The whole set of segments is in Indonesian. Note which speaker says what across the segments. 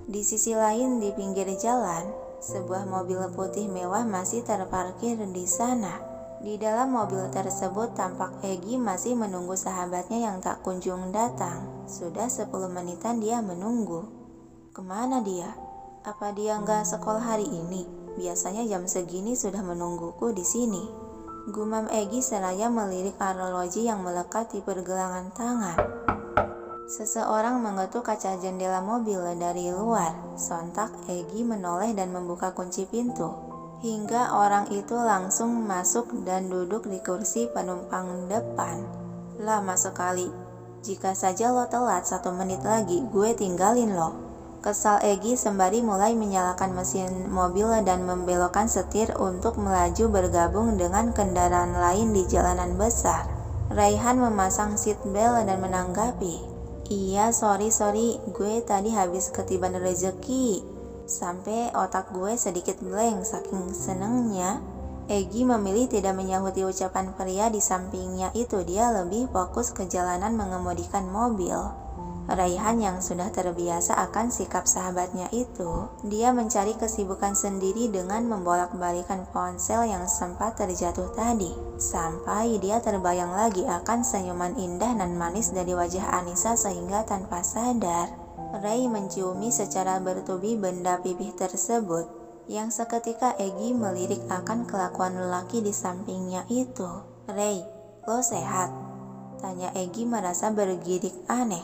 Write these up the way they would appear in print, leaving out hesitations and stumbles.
Speaker 1: Di sisi lain, di pinggir jalan, sebuah mobil putih mewah masih terparkir di sana. Di dalam mobil tersebut tampak Egy masih menunggu sahabatnya yang tak kunjung datang. Sudah 10 menitan dia menunggu. Kemana dia? Apa dia nggak sekolah hari ini? Biasanya jam segini sudah menungguku di sini. Gumam Egy seraya melirik arloji yang melekat di pergelangan tangan. Seseorang mengetuk kaca jendela mobil dari luar. Sontak Egy menoleh dan membuka kunci pintu. Hingga orang itu langsung masuk dan duduk di kursi penumpang depan. Lama sekali. Jika saja lo telat 1 menit lagi, gue tinggalin lo. Kesal Egy sembari mulai menyalakan mesin mobil dan membelokkan setir untuk melaju bergabung dengan kendaraan lain di jalanan besar. Raihan memasang seat belt dan menanggapi, "Iya, sorry, gue tadi habis ketiban rezeki." Sampai otak gue sedikit blank saking senengnya. Egy memilih tidak menyahuti ucapan pria di sampingnya itu. Dia lebih fokus ke jalanan mengemudikan mobil. Raihan yang sudah terbiasa akan sikap sahabatnya itu, dia mencari kesibukan sendiri dengan membolak-balikan ponsel yang sempat terjatuh tadi. Sampai dia terbayang lagi akan senyuman indah dan manis dari wajah Anissa sehingga tanpa sadar, Ray menciumi secara bertubi benda pipih tersebut. Yang seketika Egy melirik akan kelakuan lelaki di sampingnya itu. "Ray, lo sehat?" tanya Egy merasa bergidik aneh.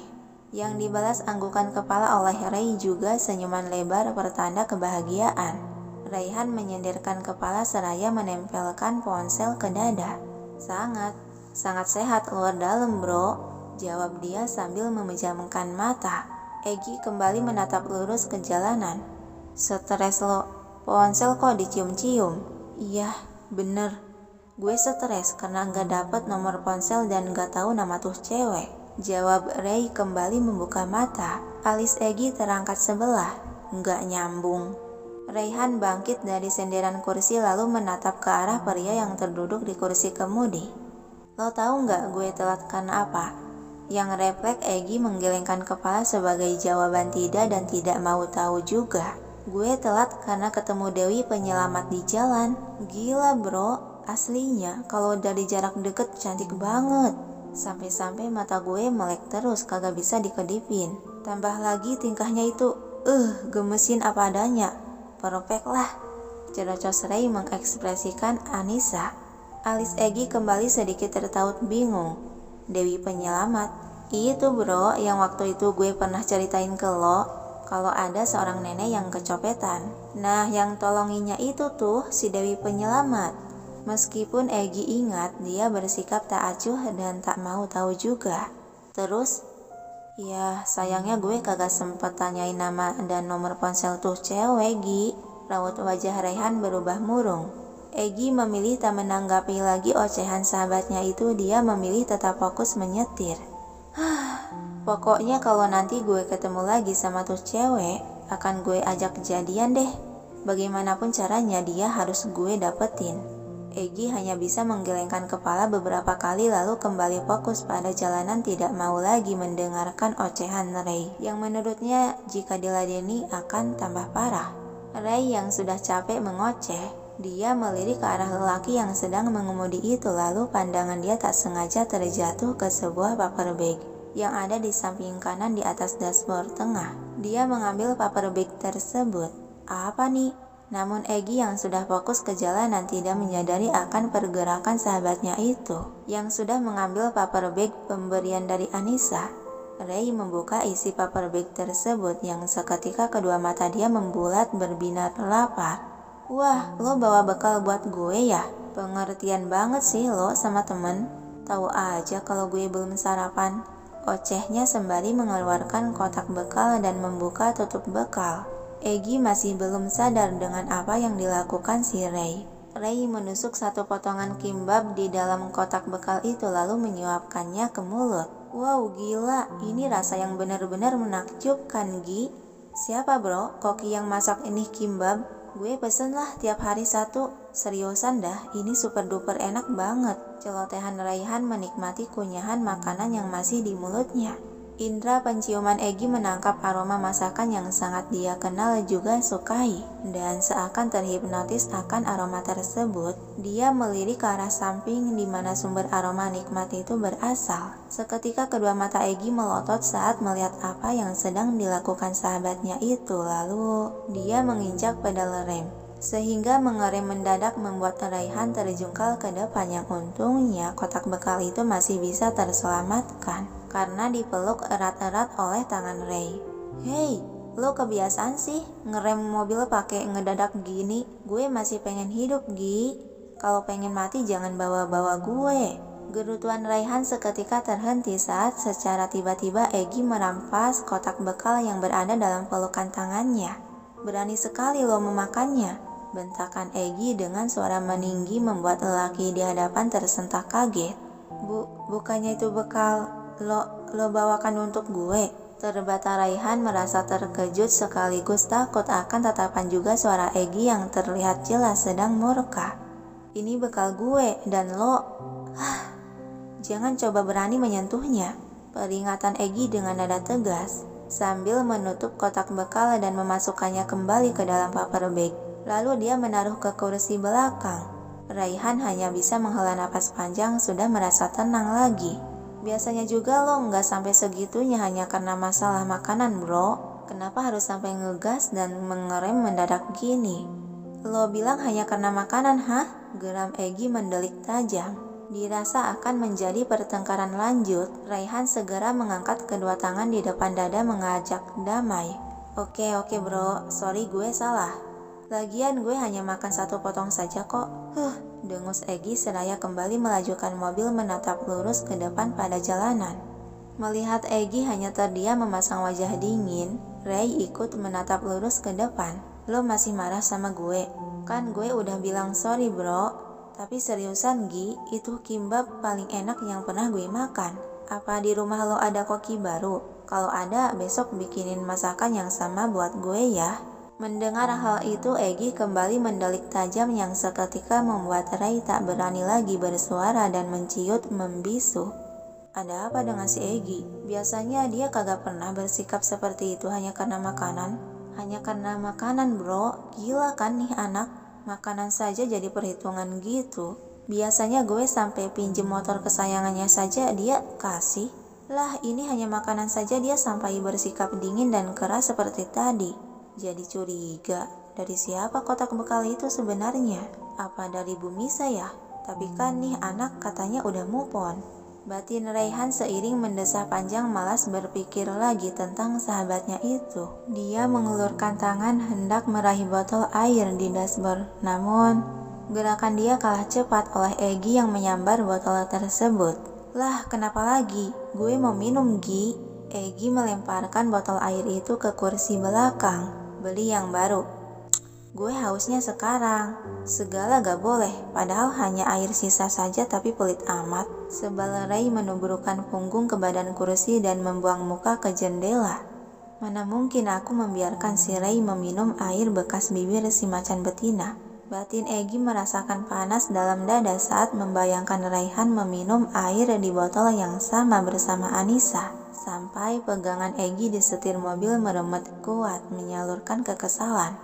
Speaker 1: Yang dibalas anggukan kepala oleh Ray juga senyuman lebar pertanda kebahagiaan. Raihan menyendirkan kepala seraya menempelkan ponsel ke dada. Sangat sehat luar dalam bro, jawab dia sambil memejamkan mata. Egy kembali menatap lurus ke jalanan. "Stres lo, ponsel kok dicium-cium?" "Iya, bener. Gue stres karena gak dapet nomor ponsel dan gak tahu nama tuh cewek," jawab Ray kembali membuka mata. Alis Egy terangkat sebelah. "Nggak nyambung." Raihan bangkit dari senderan kursi lalu menatap ke arah pria yang terduduk di kursi kemudi. "Lo tahu nggak gue telat karena apa?" Yang refleks Egy menggelengkan kepala sebagai jawaban tidak dan tidak mau tahu juga. "Gue telat karena ketemu Dewi penyelamat di jalan." "Gila bro, aslinya kalau dari jarak deket cantik banget. Sampai-sampai mata gue melek terus kagak bisa dikedipin. Tambah lagi tingkahnya itu, gemesin apa adanya. Perfect lah," cerocos Ray mengekspresikan Anissa. Alis Egy kembali sedikit tertaut bingung. "Dewi penyelamat? Itu bro yang waktu itu gue pernah ceritain ke lo. Kalau ada seorang nenek yang kecopetan. Nah yang tolonginnya itu tuh si Dewi penyelamat." Meskipun Egy ingat, dia bersikap tak acuh dan tak mau tahu juga. "Terus?" "Ya sayangnya gue kagak sempet tanyain nama dan nomor ponsel tuh cewek Gi." Raut wajah Raihan berubah murung. Egy memilih tak menanggapi lagi ocehan sahabatnya itu. Dia memilih tetap fokus menyetir. "Pokoknya kalau nanti gue ketemu lagi sama tuh cewek, akan gue ajak jadian deh. Bagaimanapun caranya dia harus gue dapetin." Egy hanya bisa menggelengkan kepala beberapa kali lalu kembali fokus pada jalanan, tidak mau lagi mendengarkan ocehan Ray yang menurutnya jika diladeni akan tambah parah. Ray yang sudah capek mengoceh, dia melirik ke arah lelaki yang sedang mengemudi itu lalu pandangan dia tak sengaja terjatuh ke sebuah paper bag yang ada di samping kanan di atas dashboard tengah. Dia mengambil paper bag tersebut. "Apa nih?" Namun Egy yang sudah fokus ke jalanan tidak menyadari akan pergerakan sahabatnya itu yang sudah mengambil paper bag pemberian dari Anissa. Ray membuka isi paper bag tersebut yang seketika kedua mata dia membulat berbinar lapar. "Wah, lo bawa bekal buat gue ya? Pengertian banget sih lo sama temen. Tahu aja kalau gue belum sarapan." Ocehnya sembari mengeluarkan kotak bekal dan membuka tutup bekal. Egy masih belum sadar dengan apa yang dilakukan si Ray. Ray menusuk satu potongan kimbab di dalam kotak bekal itu lalu menyuapkannya ke mulut. "Wow, gila, ini rasa yang benar-benar menakjubkan Gi." "Siapa bro, koki yang masak ini kimbab?" "Gue pesen lah tiap hari satu. Seriusan dah, ini super duper enak banget." Celotehan Raihan menikmati kunyahan makanan yang masih di mulutnya. Indra penciuman Egi menangkap aroma masakan yang sangat dia kenal juga sukai, dan seakan terhipnotis akan aroma tersebut, dia melirik ke arah samping di mana sumber aroma nikmat itu berasal. Seketika kedua mata Egi melotot saat melihat apa yang sedang dilakukan sahabatnya itu, lalu dia menginjak pedal rem. Sehingga mengerem mendadak membuat Raihan terjungkal ke depan yang untungnya kotak bekal itu masih bisa terselamatkan karena dipeluk erat-erat oleh tangan Ray. "Hei, lo kebiasaan sih ngerem mobil pakai ngedadak gini? Gue masih pengen hidup, Gi. Kalau pengen mati jangan bawa-bawa gue." Gerutuan Raihan seketika terhenti saat secara tiba-tiba Egi merampas kotak bekal yang berada dalam pelukan tangannya. "Berani sekali lo memakannya," bentakan Egi dengan suara meninggi membuat lelaki di hadapan tersentak kaget. Bukannya itu bekal lo bawakan untuk gue?" Terbata Raihan merasa terkejut sekaligus takut akan tatapan juga suara Egi yang terlihat jelas sedang murka. "Ini bekal gue dan lo... jangan coba berani menyentuhnya," peringatan Egi dengan nada tegas sambil menutup kotak bekal dan memasukkannya kembali ke dalam paper bag. Lalu dia menaruh ke kursi belakang. Raihan hanya bisa menghela napas panjang sudah merasa tenang lagi. "Biasanya juga lo nggak sampai segitunya hanya karena masalah makanan, bro. Kenapa harus sampai ngegas dan mengerem mendadak gini?" "Lo bilang hanya karena makanan, hah?" geram Egi mendelik tajam. Dirasa akan menjadi pertengkaran lanjut, Raihan segera mengangkat kedua tangan di depan dada mengajak damai. Oke bro, sorry gue salah. Lagian gue hanya makan satu potong saja kok." Dengus Egi seraya kembali melajukan mobil menatap lurus ke depan pada jalanan. Melihat Egi hanya terdiam memasang wajah dingin, Ray ikut menatap lurus ke depan. "Lo masih marah sama gue? Kan gue udah bilang sorry bro. Tapi seriusan Gi, itu kimbab paling enak yang pernah gue makan. Apa di rumah lo ada koki baru? Kalau ada, besok bikinin masakan yang sama buat gue ya." Mendengar hal itu, Egi kembali mendelik tajam yang seketika membuat Ray tak berani lagi bersuara dan menciut membisu. Ada apa dengan si Egi? Biasanya dia kagak pernah bersikap seperti itu hanya karena makanan. Hanya karena makanan bro, gila kan nih anak. Makanan saja jadi perhitungan gitu. Biasanya gue sampai pinjem motor kesayangannya saja dia kasih. Lah ini hanya makanan saja dia sampai bersikap dingin dan keras seperti tadi. Jadi curiga, dari siapa kotak bekal itu sebenarnya? Apa dari Bu Misa ya? Tapi kan nih anak katanya udah move on. Batin Raihan seiring mendesah panjang malas berpikir lagi tentang sahabatnya itu. Dia mengulurkan tangan hendak meraih botol air di dashboard, namun gerakan dia kalah cepat oleh Egi yang menyambar botol tersebut. "Lah kenapa lagi? Gue mau minum Gi." Egi melemparkan botol air itu ke kursi belakang. "Beli yang baru. Gue hausnya sekarang." "Segala gak boleh, padahal hanya air sisa saja tapi pelit amat." Sebal Ray menubrukkan punggung ke badan kursi dan membuang muka ke jendela. "Mana mungkin aku membiarkan si Ray meminum air bekas bibir si macan betina." Batin Egi merasakan panas dalam dada saat membayangkan Raihan meminum air di botol yang sama bersama Anissa. Sampai pegangan Egi di setir mobil meremet kuat menyalurkan kekesalan.